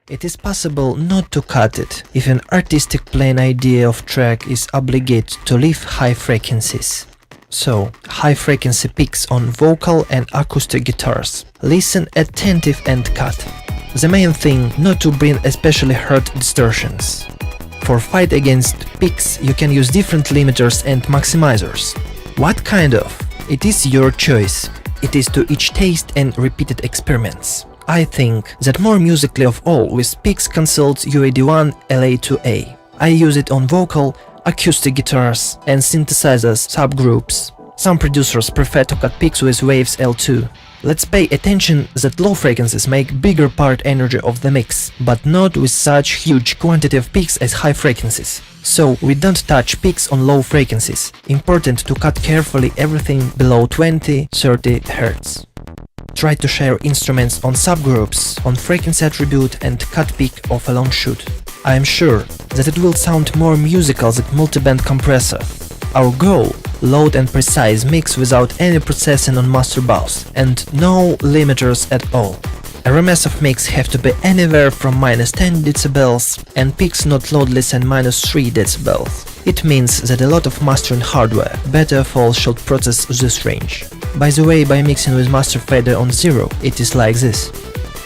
It is possible not to cut it if an artistic plain idea of track is obligated to leave high frequencies. So, high frequency peaks on vocal and acoustic guitars. Listen attentive and cut. The main thing not to bring especially hard distortions. For fight against peaks you can use different limiters and maximizers. What kind of? It is your choice. It is to each taste and repeated experiments. I think that more musically of all with peaks consults UAD1 LA2A. I use it on vocal, acoustic guitars and synthesizers subgroups. Some producers prefer to cut peaks with waves L2. Let's pay attention that low frequencies make bigger part energy of the mix, but not with such huge quantity of peaks as high frequencies. So we don't touch peaks on low frequencies. Important to cut carefully everything below 20-30 Hz. Try to share instruments on subgroups, on frequency attribute and cut peak of a long shoot. I am sure that it will sound more musical than multiband compressor. Our goal: loud and precise mix without any processing on master bus and no limiters at all. RMS of mix have to be anywhere from -10 dB and peaks not loadless and -3 dB. It means that a lot of mastering hardware, better of all, should process this range. By the way, by mixing with master fader on 0, it is like this.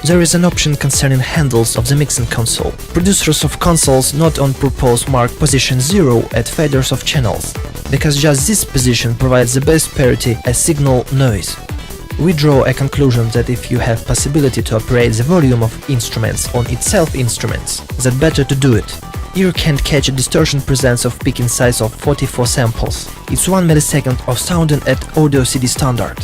There is an option concerning handles of the mixing console. Producers of consoles not on purpose mark position 0 at faders of channels, because just this position provides the best parity as signal noise. We draw a conclusion that if you have possibility to operate the volume of instruments on itself instruments, that better to do it. Ear can't catch a distortion presence of peak in size of 44 samples. It's 1 millisecond of sounding at audio CD standard.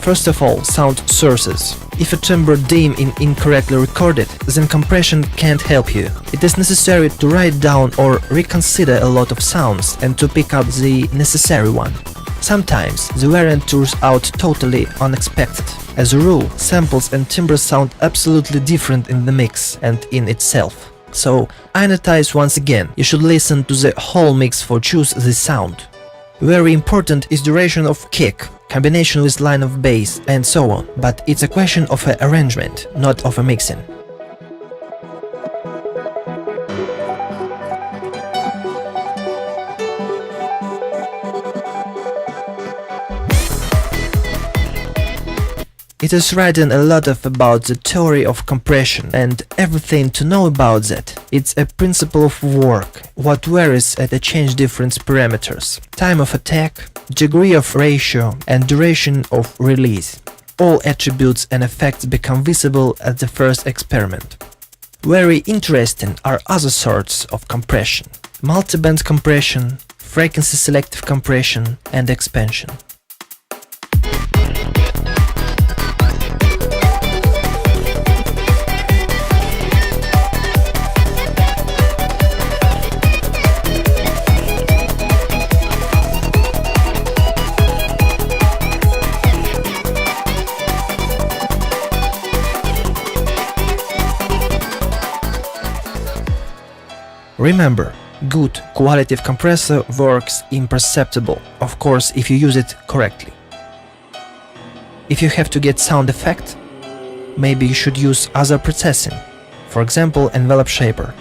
First of all, sound sources. If a timbre dim is incorrectly recorded, then compression can't help you. It is necessary to write down or reconsider a lot of sounds and to pick up the necessary one. Sometimes the variant turns out totally unexpected. As a rule, samples and timbres sound absolutely different in the mix and in itself. So, I notice once again, you should listen to the whole mix for choose the sound. Very important is duration of kick, combination with line of bass and so on, but it's a question of an arrangement, not of a mixing. It is written a lot about the theory of compression and everything to know about that. It's a principle of work, what varies at a change difference parameters, time of attack, degree of ratio and duration of release. All attributes and effects become visible at the first experiment. Very interesting are other sorts of compression: multiband compression, frequency selective compression and expansion. Remember, good quality of compressor works imperceptible, of course if you use it correctly. If you have to get sound effect, maybe you should use other processing, for example envelope shaper.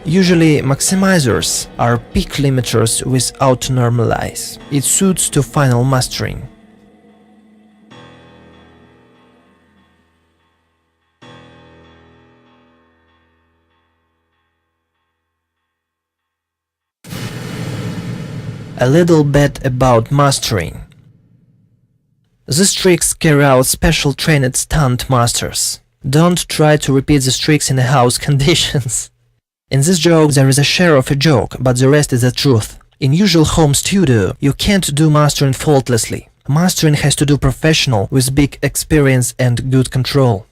Usually maximizers are peak limiters without normalize. It suits to final mastering. A little bit about mastering. These tricks carry out special trained stunt masters. Don't try to repeat these tricks in house conditions. In this joke there is a share of a joke, but the rest is the truth. In usual home studio, you can't do mastering faultlessly. Mastering has to do professional with big experience and good control.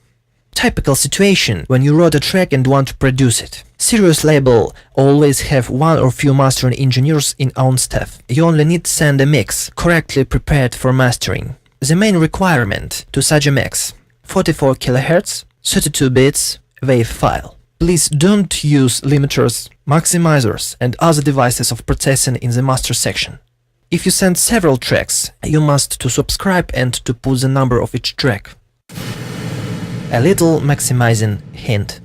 Typical situation when you wrote a track and want to produce it. Serious label always have one or few mastering engineers in own staff. You only need to send a mix, correctly prepared for mastering. The main requirement to such a mix: 44 kHz, 32 bits, WAV file. Please don't use limiters, maximizers and other devices of processing in the master section. If you send several tracks, you must to subscribe and to put the number of each track. A little maximizing hint.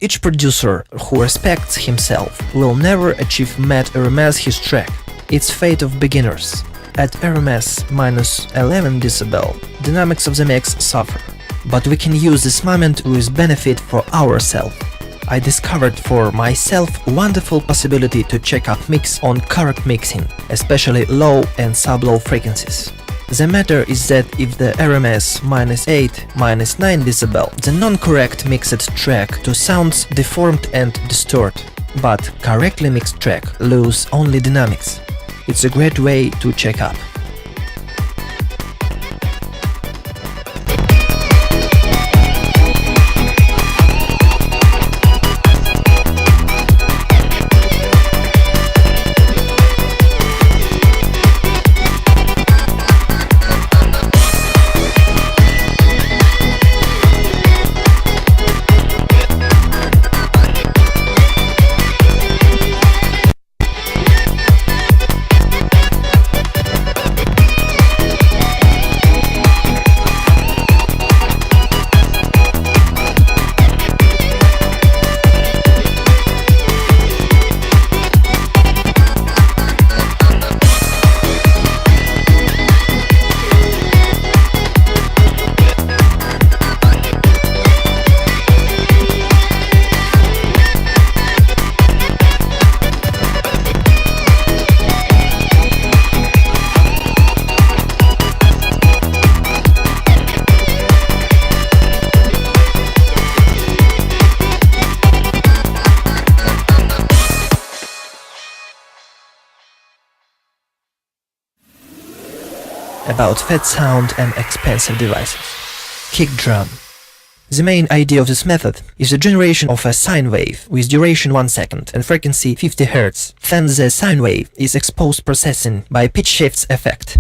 Each producer who respects himself will never achieve mad RMS his track. It's fate of beginners. At RMS minus 11 dB, dynamics of the mix suffer. But we can use this moment with benefit for ourselves. I discovered for myself a wonderful possibility to check out mix on correct mixing, especially low and sub-low frequencies. The matter is that if the RMS minus 8, minus 9 dB, the non-correct mixed track to sounds deformed and distort, but correctly mixed track lose only dynamics. It's a great way to check up. About fat sound and expensive devices. Kick drum. The main idea of this method is the generation of a sine wave with duration 1 second and frequency 50 Hz. Then the sine wave is exposed processing by pitch shifts effect.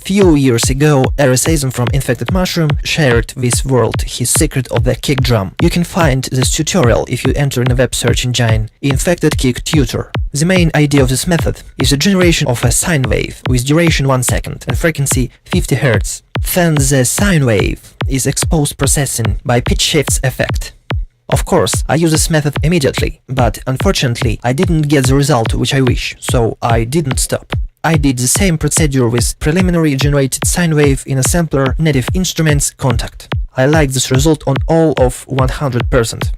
Few years ago, Arisaism from Infected Mushroom shared with world his secret of the kick drum. You can find this tutorial if you enter in a web search engine Infected Kick Tutor. The main idea of this method is the generation of a sine wave with duration 1 second and frequency 50 Hz. Then the sine wave is exposed processing by pitch shifts effect. Of course, I use this method immediately, but unfortunately I didn't get the result which I wish, so I didn't stop. I did the same procedure with preliminary generated sine wave in a sampler native instruments contact. I like this result on all of 100%.